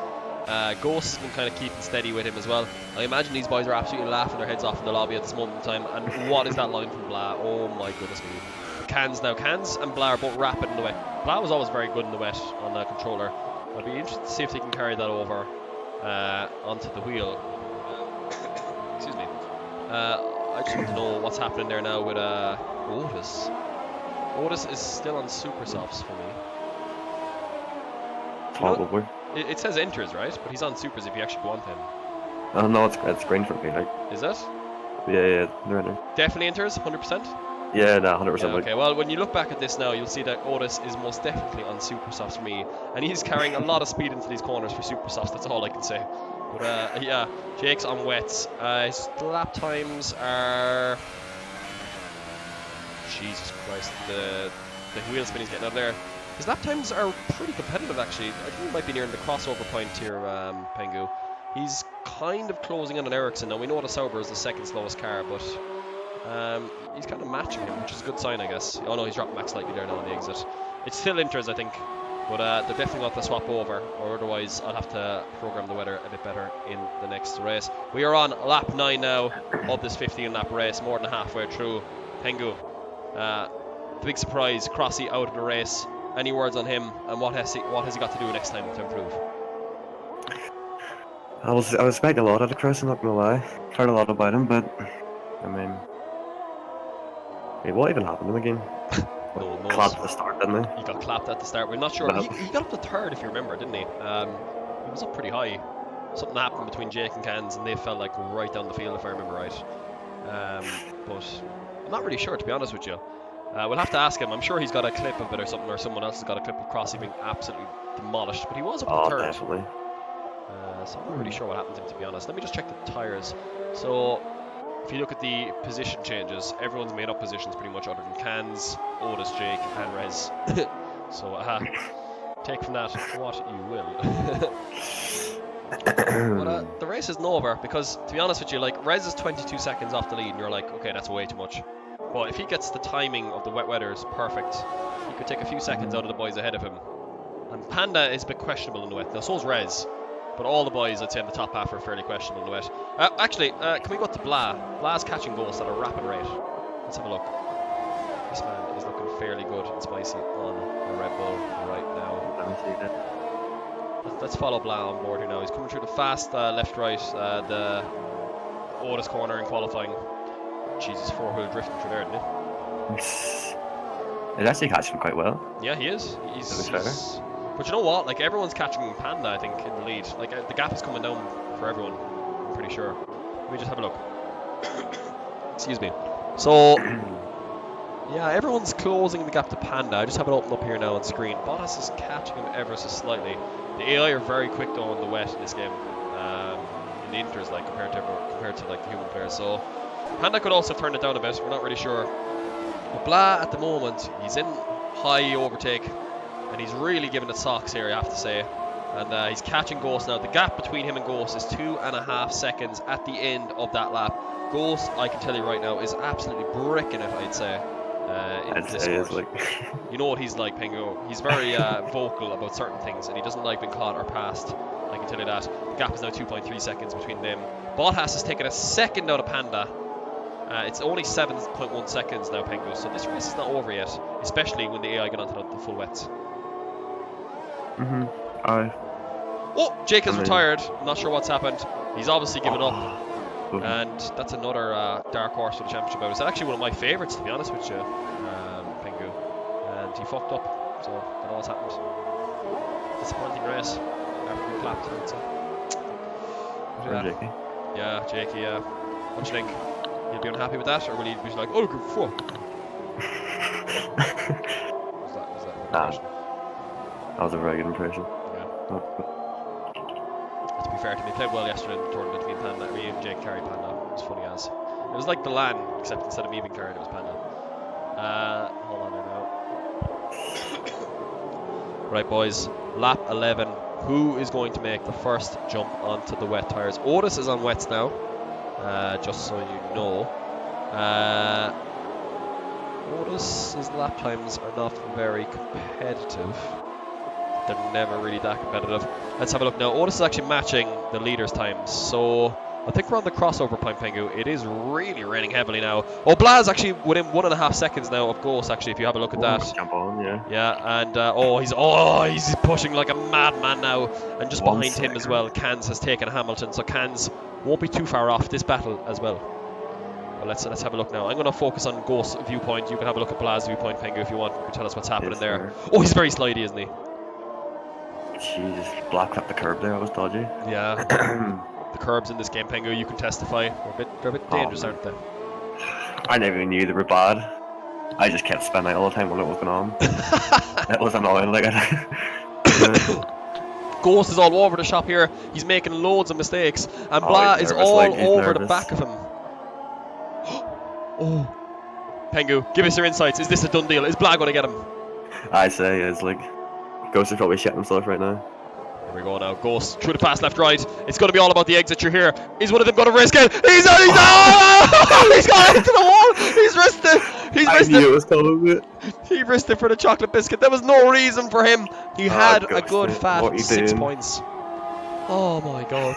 Ghost has been kind of keeping steady with him as well. I imagine these boys are absolutely laughing their heads off in the lobby at this moment in time. And what is that line from Bla? Oh my goodness me. Cans now. Cans and Bla are both rapid in the wet. Bla was always very good in the wet on the controller. I'll be interested to see if they can carry that over onto the wheel. Excuse me. I just want to know what's happening there now with Otis. Otis is still on super softs for me. Probably. It says enters, right? But he's on supers if you actually go on to him. Oh no, it's green for me. Like. Is it? Yeah, they're in there. Definitely enters, 100%? Yeah, no, 100%. Yeah, okay, well, when you look back at this now, you'll see that Otis is most definitely on super softs for me. And he's carrying a lot of speed into these corners for super softs, that's all I can say. But yeah, Jake's on wets. His lap times are... Jesus Christ, the wheel spin he's getting out of there. His lap times are pretty competitive, actually. I think he might be nearing the crossover point here, Pengu. He's kind of closing in on Ericsson. Now, we know the Sauber is the second slowest car, but he's kind of matching him, which is a good sign, I guess. Oh no, he's dropping back slightly there now on the exit. It's still Inters, I think, but they're definitely going to swap over, or otherwise I'll have to program the weather a bit better in the next race. We are on lap 9 now of this 15-lap race, more than halfway through. Pengu, the big surprise, Crossy out of the race. Any words on him, and what has he got to do next time to improve? I was expecting a lot out of Chris, I'm not gonna lie. Heard a lot about him, but I mean, what even happened in the game? No, clapped at the start, didn't he? He got clapped at the start. We're not sure. He got up to third, if you remember, didn't he? He was up pretty high. Something happened between Jake and Cans, and they fell like right down the field, if I remember right. But I'm not really sure, to be honest with you. We'll have to ask him. I'm sure he's got a clip of it or something, or someone else has got a clip of Crossy being absolutely demolished. But he was up to third. Definitely. So I'm not really sure what happened to him, to be honest. Let me just check the tyres. So if you look at the position changes, everyone's made up positions pretty much, other than Cans, Otis, Jake, and Rez. So take from that what you will. But the race isn't over, because to be honest with you, like, Rez is 22 seconds off the lead, and you're like, okay, that's way too much. But if he gets the timing of the wet weathers perfect, he could take a few seconds out of the boys ahead of him. And Panda is a bit questionable in the wet. Now, so is Rez. But all the boys, I'd say, in the top half are fairly questionable in the wet. Actually, can we go to Bla? Bla's catching Ghost at a rapid rate. Let's have a look. This man is looking fairly good and spicy on the Red Bull right now. Let's follow Bla on board here now. He's coming through the fast left-right. Otis corner in qualifying. Jesus, four-wheel drifting through there, isn't it? It actually catches him quite well. Yeah, he is. He's fair. but you know what? Like, everyone's catching Panda, I think, in the lead. Like, the gap is coming down for everyone, I'm pretty sure. Let me just have a look. Excuse me. So, yeah, everyone's closing the gap to Panda. I just have it open up here now on screen. Bottas is catching him ever so slightly. The AI are very quick though on the wet in this game. In the inters, like, compared to like the human players. So, Panda could also turn it down a bit. We're not really sure. But Blah, at the moment, he's in high overtake, and he's really giving it socks here, I have to say. And he's catching Ghost now. The gap between him and Ghost is 2.5 seconds at the end of that lap. Ghost, I can tell you right now, is absolutely bricking it, I'd say. In Discord. Like You know what he's like, Pengu. He's very vocal about certain things, and he doesn't like being caught or passed. I can tell you that. The gap is now 2.3 seconds between them. Bottas has taken a second out of Panda. It's only 7.1 seconds now, Pengu, so this race is not over yet, especially when the AI get onto the full wets. Oh, Jake has retired. I'm not sure what's happened. He's obviously given up. And that's another dark horse for the championship. It's actually one of my favourites, to be honest with you, Pengu. And he fucked up, so I don't know what's happened. Disappointing race after we clapped, I would say. Jakey. Yeah, Jakey, yeah. What do you think? You'll be unhappy with that, or will you be like, oh, good fuck? was that impression? That was a very good impression. Yeah. To be fair to me, he played well yesterday in the tournament between Panda. Me and Jake carried Panda. It was funny as. It was like the LAN, except instead of me being carried, it was Panda. Hold on there now. Right, boys. Lap 11. Who is going to make the first jump onto the wet tyres? Otis is on wets now. Just so you know. Otis's lap times are not very competitive. They're never really that competitive. Let's have a look now. Otis is actually matching the leader's times. So I think we're on the crossover point, Pengu. It is really raining heavily now. Oh, Blaz actually within 1.5 seconds now of Ghost, actually, if you have a look at that. Jump on, yeah. Yeah, and he's pushing like a madman now. And just behind him as well, Cans has taken Hamilton. So Cans won't be too far off this battle as well. But let's have a look now. I'm going to focus on Ghost's viewpoint. You can have a look at Blaz's viewpoint, Pengu, if you want. You can tell us what's happening there. Oh, he's very slidey, isn't he? Jesus, Black clipped the curb there. That was dodgy. Yeah. The curbs in this game, Pengu, you can testify. They're a bit dangerous, aren't they? I never even knew they were bad. I just kept spinning all the time when it was going on. It was annoying. Like, Ghost is all over the shop here. He's making loads of mistakes, and Blah is all over the back of him. Oh, Pengu, give us your insights. Is this a done deal? Is Blah going to get him? I say it's like Ghost is probably shitting himself right now. Here we go now. Ghost through the pass, left, right. It's going to be all about the exit. You're here. Is one of them going to risk it? He's gone into the wall. He's risked it. I knew it was coming. He risked it for the chocolate biscuit. There was no reason for him. He had a good fat 6 points. Oh my god.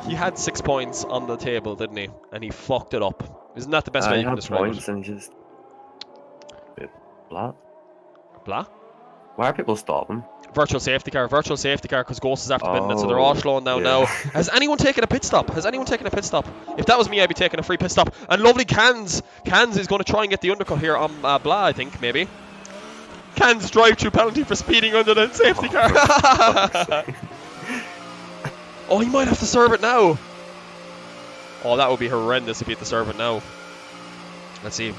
He had 6 points on the table, didn't he? And he fucked it up. Isn't that the best way you can describe points it? And just blah. Blah? Why are people stopping? Virtual safety car, because Ghost is after bidding it, so they're all slowing down now. Has anyone taken a pit stop? If that was me, I'd be taking a free pit stop. And lovely Cans is going to try and get the undercut here on Blah, I think, maybe. Cans drive-through penalty for speeding under the safety car. Oh, he might have to serve it now. Oh, that would be horrendous if he had to serve it now. Let's see.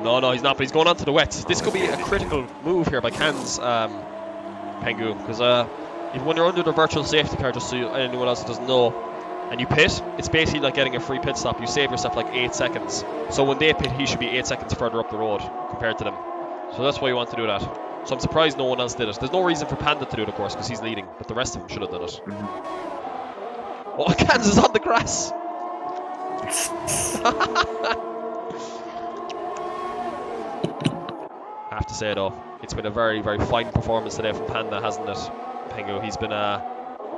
No, he's not, but he's going on to the wets. This could be a critical move here by Cans, Pengu, because when you're under the virtual safety car, just so anyone else doesn't know, and you pit, it's basically like getting a free pit stop. You save yourself like 8 seconds. So when they pit, he should be 8 seconds further up the road compared to them. So that's why you want to do that. So I'm surprised no one else did it. There's no reason for Panda to do it, of course, because he's leading, but the rest of them should have done it. Oh, Cans is on the grass. I have to say though, it's been a very, very fine performance today from Panda, hasn't it, Pengu? He's been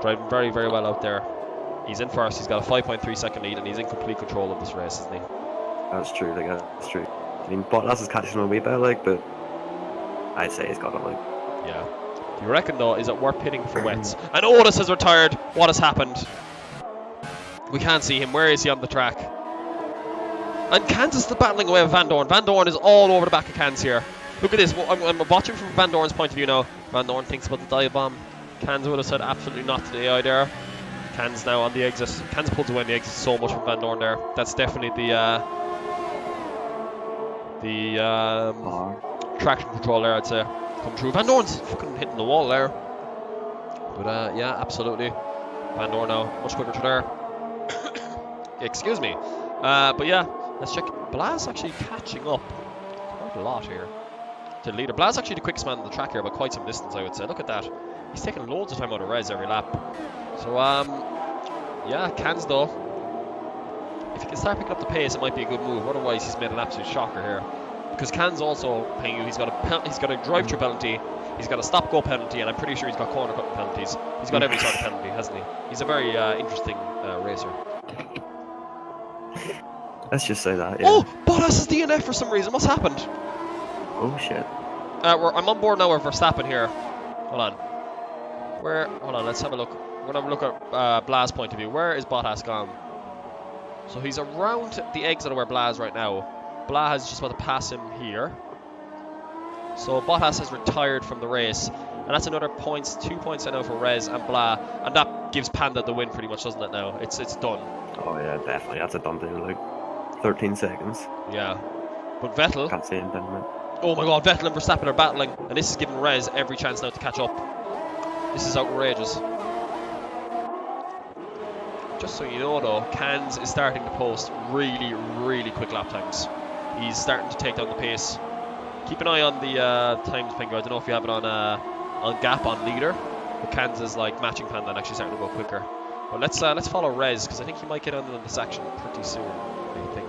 driving very, very well out there. He's in first, he's got a 5.3 second lead, and he's in complete control of this race, isn't he? That's true, that's true. I mean, Bottas is catching him a wee bit, but I'd say he's got it, Yeah. Do you reckon, though, is it worth pitting for wets? And Otis has retired. What has happened? We can't see him. Where is he on the track? And Kansas is battling away with Van Dorn. Van Dorn is all over the back of Kans here. Look at this. I'm watching from Van Dorn's point of view now. Van Dorn thinks about the dive bomb. Kans would have said absolutely not to the AI there. Kans now on the exit. Kans pulls away on the exit so much from Van Dorn there. That's definitely the traction control there, I'd say. Come through. Van Dorn's fucking hitting the wall there. But yeah, absolutely. Van Dorn now much quicker to there. Excuse me. But yeah, let's check. Blas actually catching up quite a lot here to the leader. Blas actually the quickest man on the track here by quite some distance, I would say. Look at that. He's taking loads of time out of res every lap. So yeah, Kans though, if he can start picking up the pace, it might be a good move. Otherwise, he's made an absolute shocker here. Because Kans also, Pengu, he's got a drive-through penalty, he's got a stop-go penalty, and I'm pretty sure he's got corner cutting penalties. He's got every sort of penalty, hasn't he? He's a very interesting racer. Let's just say that. Yeah. Oh, Bottas is DNF for some reason. What's happened? Oh shit. I'm on board now with Verstappen here. Hold on. Hold on. Let's have a look. We're gonna look at Blas' point of view. Where is Bottas gone? So he's around the exit of where Blas right now. Blas is just about to pass him here. So Bottas has retired from the race, and that's another 2 points I know for Rez and Blas, and that gives Panda the win pretty much, doesn't it? Now it's done. Oh yeah, definitely. That's a done deal. Like 13 seconds. Yeah, but Vettel. Can't see him then, man. Oh my God, Vettel and Verstappen are battling, and this is giving Rez every chance now to catch up. This is outrageous. Just so you know though, Kans is starting to post really, really quick lap times. He's starting to take down the pace. Keep an eye on the times, Pengu. I don't know if you have it on gap on leader, but Kans is like matching Panda and actually starting to go quicker. But let's follow Rez, because I think he might get under this action pretty soon. I think.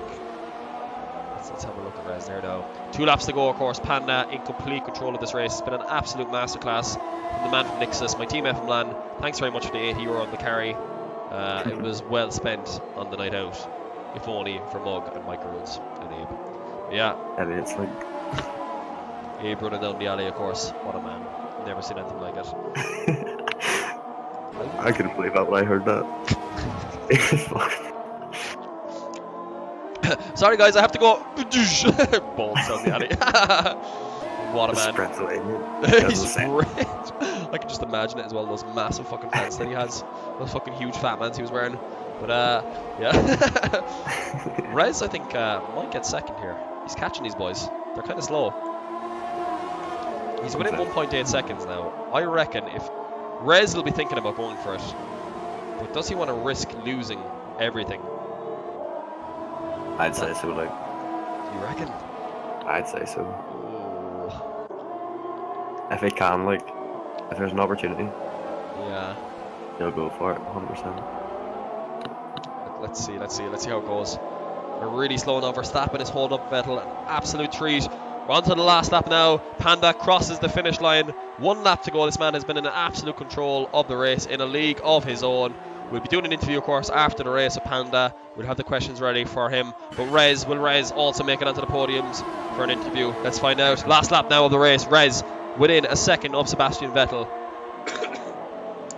Let's have a look at Rez there now. 2 laps to go, of course. Panda in complete control of this race. It's been an absolute masterclass from the man from Nixus, my team F Milan. Thanks very much for the €80 on the carry. It was well spent on the night out, if only for Mug and Michael Rhodes and Abe. But yeah. And it's like Abe running down the alley, of course. What a man. Never seen anything like it. I couldn't believe that when I heard that. It was fucking... Sorry guys, I have to go. Balls down the alley. What a man. Spreads away. He's great. I can just imagine it as well, those massive fucking pants that he has. Those fucking huge fat mans he was wearing. But yeah. Rez, I think, might get second here. He's catching these boys. They're kind of slow. He's within 1.8 seconds now. I reckon if Rez will be thinking about going for it, but does he want to risk losing everything? I'd say so, like. You reckon? I'd say so. Oh. If he can, like, if there's an opportunity, yeah, he'll go for it, 100%. Let's see how it goes. We're really slow now. Verstappen is holding up Vettel, an absolute treat. We're on to the last lap now. Panda crosses the finish line. 1 lap to go. This man has been in absolute control of the race in a league of his own. We'll be doing an interview, of course, after the race with Panda. We'll have the questions ready for him. But will Rez also make it onto the podiums for an interview? Let's find out. Last lap now of the race. Rez within a second of Sebastian Vettel.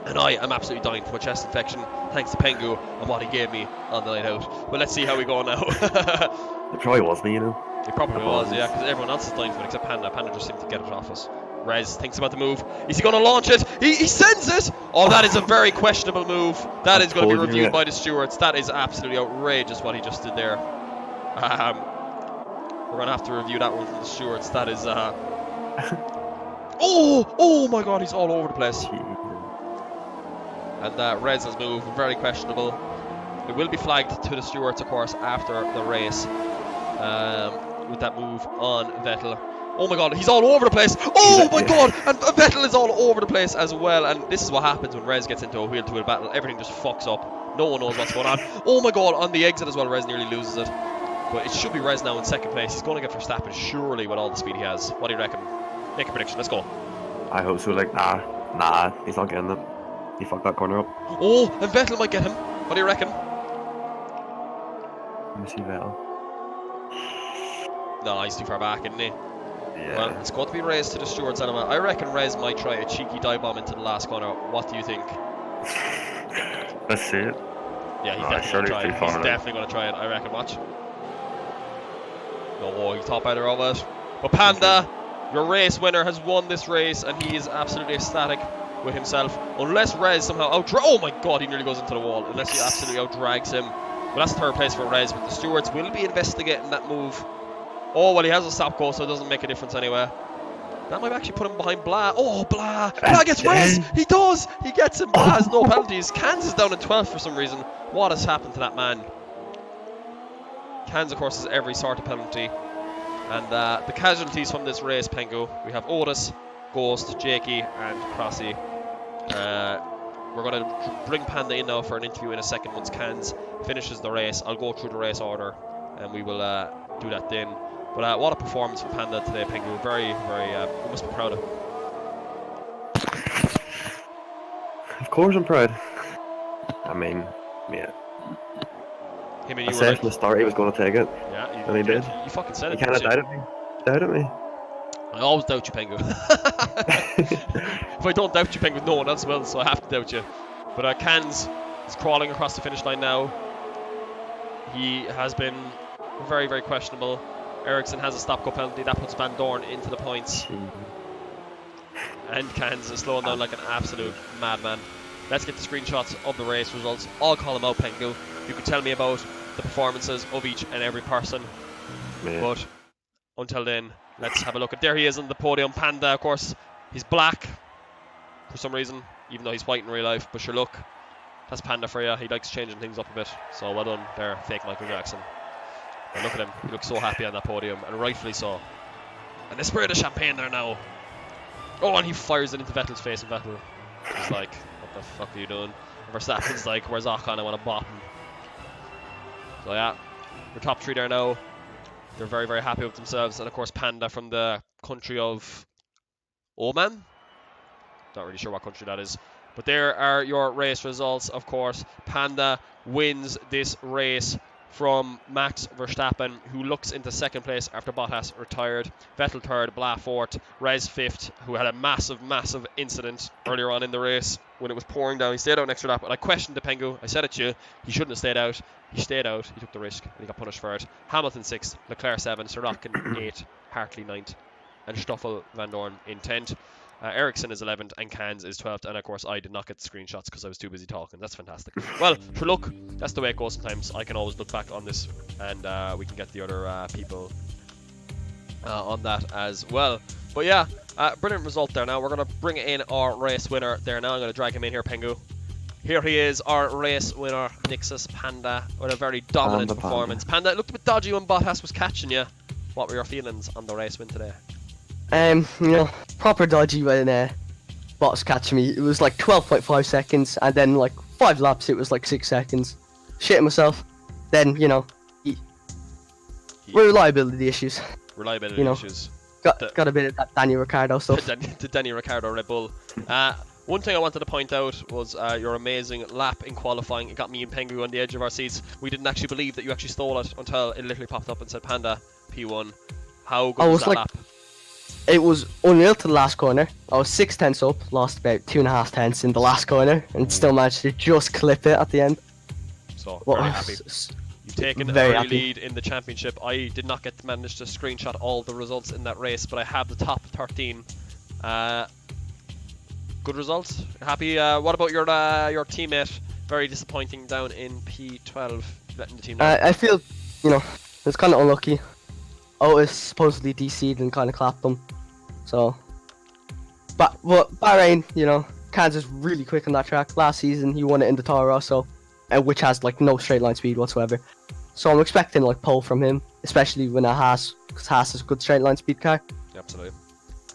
And I am absolutely dying from a chest infection, thanks to Pengu and what he gave me on the night out. But let's see how we go now. It probably was me, you know. It probably was, yeah, because everyone else is dying from it except Panda. Panda just seemed to get it off us. Rez thinks about the move. Is he going to launch it? He sends it! Oh, that is a very questionable move. That is going to be reviewed by the stewards. That is absolutely outrageous what he just did there. We're going to have to review that one from the stewards. That is... Oh my God, he's all over the place. And Rez's move, very questionable. It will be flagged to the stewards, of course, after the race. With that move on Vettel. Oh my God, he's all over the place. Oh my God, and Vettel is all over the place as well. And this is what happens when Rez gets into a wheel-to-wheel battle. Everything just fucks up. No one knows what's going on. Oh my God, on the exit as well, Rez nearly loses it. But it should be Rez now in second place. He's going to get Verstappen, surely, with all the speed he has. What do you reckon? Make a prediction, let's go. I hope so, like, nah, he's not getting it. He fucked that corner up. Oh, and Vettel might get him. What do you reckon? Let me see Vettel. No, he's too far back, isn't he? Yeah. Well, it's going to be Rez to the stewards anyway. I reckon Rez might try a cheeky dive bomb into the last corner. What do you think? Let's see it. Yeah, he's Oh, definitely going to try it. He's definitely going to try it, I reckon. Watch. No, he's top either of it. But Panda, your race winner, has won this race, and he is absolutely ecstatic with himself. Unless Rez somehow oh my god, he nearly goes into the wall. Unless he absolutely outdrags him. But that's third place for Rez, but the stewards will be investigating that move. Oh, well, he has a stop go, so it doesn't make a difference anyway. That might actually put him behind Blah. Oh, Blah. Blah gets Rez. He does. He gets him. Blah has no penalties. Cans is down in 12th for some reason. What has happened to that man? Cans, of course, has every sort of penalty. And the casualties from this race, Pengu, we have Otis, Ghost, Jakey, and Crossy. We're going to bring Panda in now for an interview in a second once Cans finishes the race. I'll go through the race order, and we will do that then. But what a performance from Panda today, Pengu. Very, very, we must be proud of. Of course I'm proud. I mean, yeah. Him and I you said from the start he was going to take it. Yeah, and he did. You fucking said it. You kind of doubted me. Doubted me. I always doubt you, Pengu. If I don't doubt you, Pengu, no one else will, so I have to doubt you. But Cans is crawling across the finish line now. He has been very, very questionable. Ericsson has a stop-go penalty. That puts Van Dorn into the points. And Cans is slowing down like an absolute madman. Let's get the screenshots of the race results. I'll call them out, Pengu. You can tell me about the performances of each and every person. Yeah. But until then, let's have a look at. There he is on the podium. Panda, of course, he's black for some reason, even though he's white in real life. But sure, look, that's Panda for you. He likes changing things up a bit. So well done there, fake Michael Jackson. And look at him. He looks so happy on that podium, and rightfully so. And they spray the champagne there now. Oh, and he fires it into Vettel's face, and Vettel is like, what the fuck are you doing? And Verstappen's like, where's Ocon? I want to bop him. So yeah, the top three there now. They're very, very happy with themselves. And of course, Panda from the country of Oman. Not really sure what country that is. But there are your race results, of course. Panda wins this race from Max Verstappen, who looks into second place after Bottas retired. Vettel third, Blah fourth, Rez fifth, who had a massive, massive incident earlier on in the race when it was pouring down. He stayed out an extra lap, but I questioned the Pengu. I said it to you. He shouldn't have stayed out. He stayed out. He took the risk, and he got punished for it. Hamilton 6th, Leclerc 7th, Sorokin 8th, Hartley 9th, and Stoffel Van Dorn in 10th. Ericsson is 11th and Cans is 12th, and of course I did not get the screenshots because I was too busy talking. That's fantastic. Well, for look, that's the way it goes sometimes. I can always look back on this and we can get the other people on that as well. But yeah, brilliant result there. Now we're going to bring in our race winner there now. I'm going to drag him in here, Pengu. Here he is, our race winner, Nixus Panda, with a very dominant performance. Panda, it looked a bit dodgy when Bottas was catching you. What were your feelings on the race win today? You know, proper dodgy when Bottas catching me. It was like 12.5 seconds, and then like 5 laps it was like 6 seconds. Shitting myself. Then, you know, reliability issues. Reliability issues. Got a bit of that Daniel Ricciardo stuff. The Daniel Ricciardo Red Bull. One thing I wanted to point out was your amazing lap in qualifying. It got me and Pengu on the edge of our seats. We didn't actually believe that you actually stole it until it literally popped up and said Panda P1. How good was that lap? It was unreal to the last corner. I was 6 tenths up, lost about 2.5 tenths in the last corner, and still managed to just clip it at the end. So, very happy. You've taken a early lead in the championship. I did not get to manage to screenshot all the results in that race, but I have the top 13. Good results. Happy. What about your teammate? Very disappointing down in P12, letting the team down. I feel, you know, it's kind of unlucky. Otis supposedly DC'd and kind of clapped them. So, but Bahrain, you know, Kansas really quick on that track. Last season he won it in the Toro Rosso, which has like no straight line speed whatsoever. So I'm expecting like pole from him, especially when a Haas, because Haas is a good straight line speed car. Absolutely.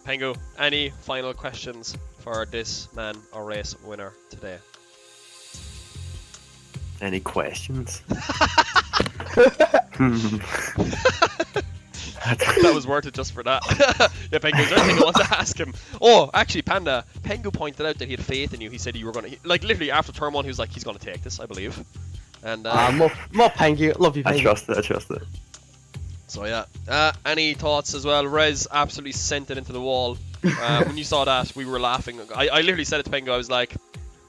Pengu, any final questions for this man or race winner today? Any questions? That was worth it just for that. Yeah, Pengu, is there anything I want to ask him? Oh, actually, Panda, Pengu pointed out that he had faith in you. He said you were going to, like, literally after turn 1, he was like, he's going to take this, I believe. And more Pengu, love you, Pengu. I trust it. So yeah, any thoughts as well? Rez absolutely sent it into the wall. When you saw that, we were laughing. I literally said it to Pengu. I was like,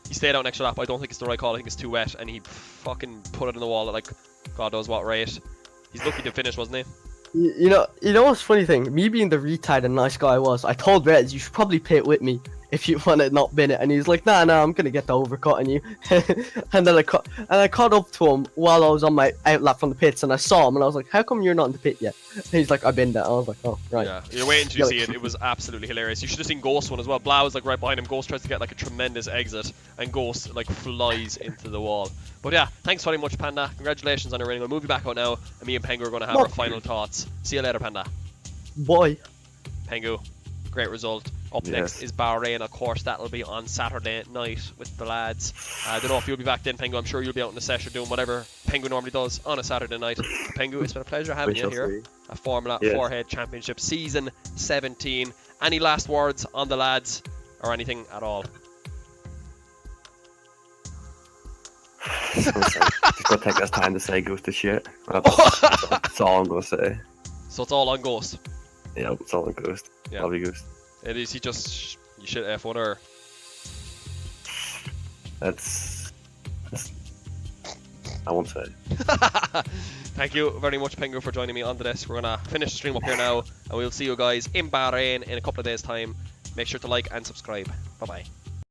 he stayed out an extra lap. I don't think it's the right call. I think it's too wet, and he fucking put it in the wall at like God knows what rate. He's lucky to finish, wasn't he? You know what's funny thing? Me being the retard and nice guy I was, I told Rez you should probably pit with me if you want to not bin it, and he's like, nah, I'm gonna get the overcut on you. and then I caught up to him while I was on my outlap from the pits, and I saw him, and I was like, how come you're not in the pit yet? And he's like, I binned it. I was like, oh right. Yeah, you're waiting to see it. It was absolutely hilarious. You should have seen Ghost one as well. Blau was like right behind him. Ghost tries to get like a tremendous exit, and Ghost like flies into the wall. But yeah, thanks very much, Panda. Congratulations on your winning. We'll move you back out now, and me and Pengu are going to have our final thoughts. See you later, Panda. Boy. Pengu, great result. Up next is Bahrain, of course. That'll be on Saturday night with the lads. I don't know if you'll be back then, Pengu. I'm sure you'll be out in the session doing whatever Pengu normally does on a Saturday night. Pengu, it's been a pleasure having you here. A Formula Forehead Championship Season 17. Any last words on the lads or anything at all? Just gonna take this time to say Ghost to shit. That's all I'm gonna say. So it's all on Ghost? Yeah, it's all on Ghost. Yeah. Love you, Ghost. And is he just you shit F1 or? That's I won't say. Thank you very much, Pengu, for joining me on this. We're gonna finish the stream up here now, and we'll see you guys in Bahrain in a couple of days' time. Make sure to like and subscribe. Bye bye.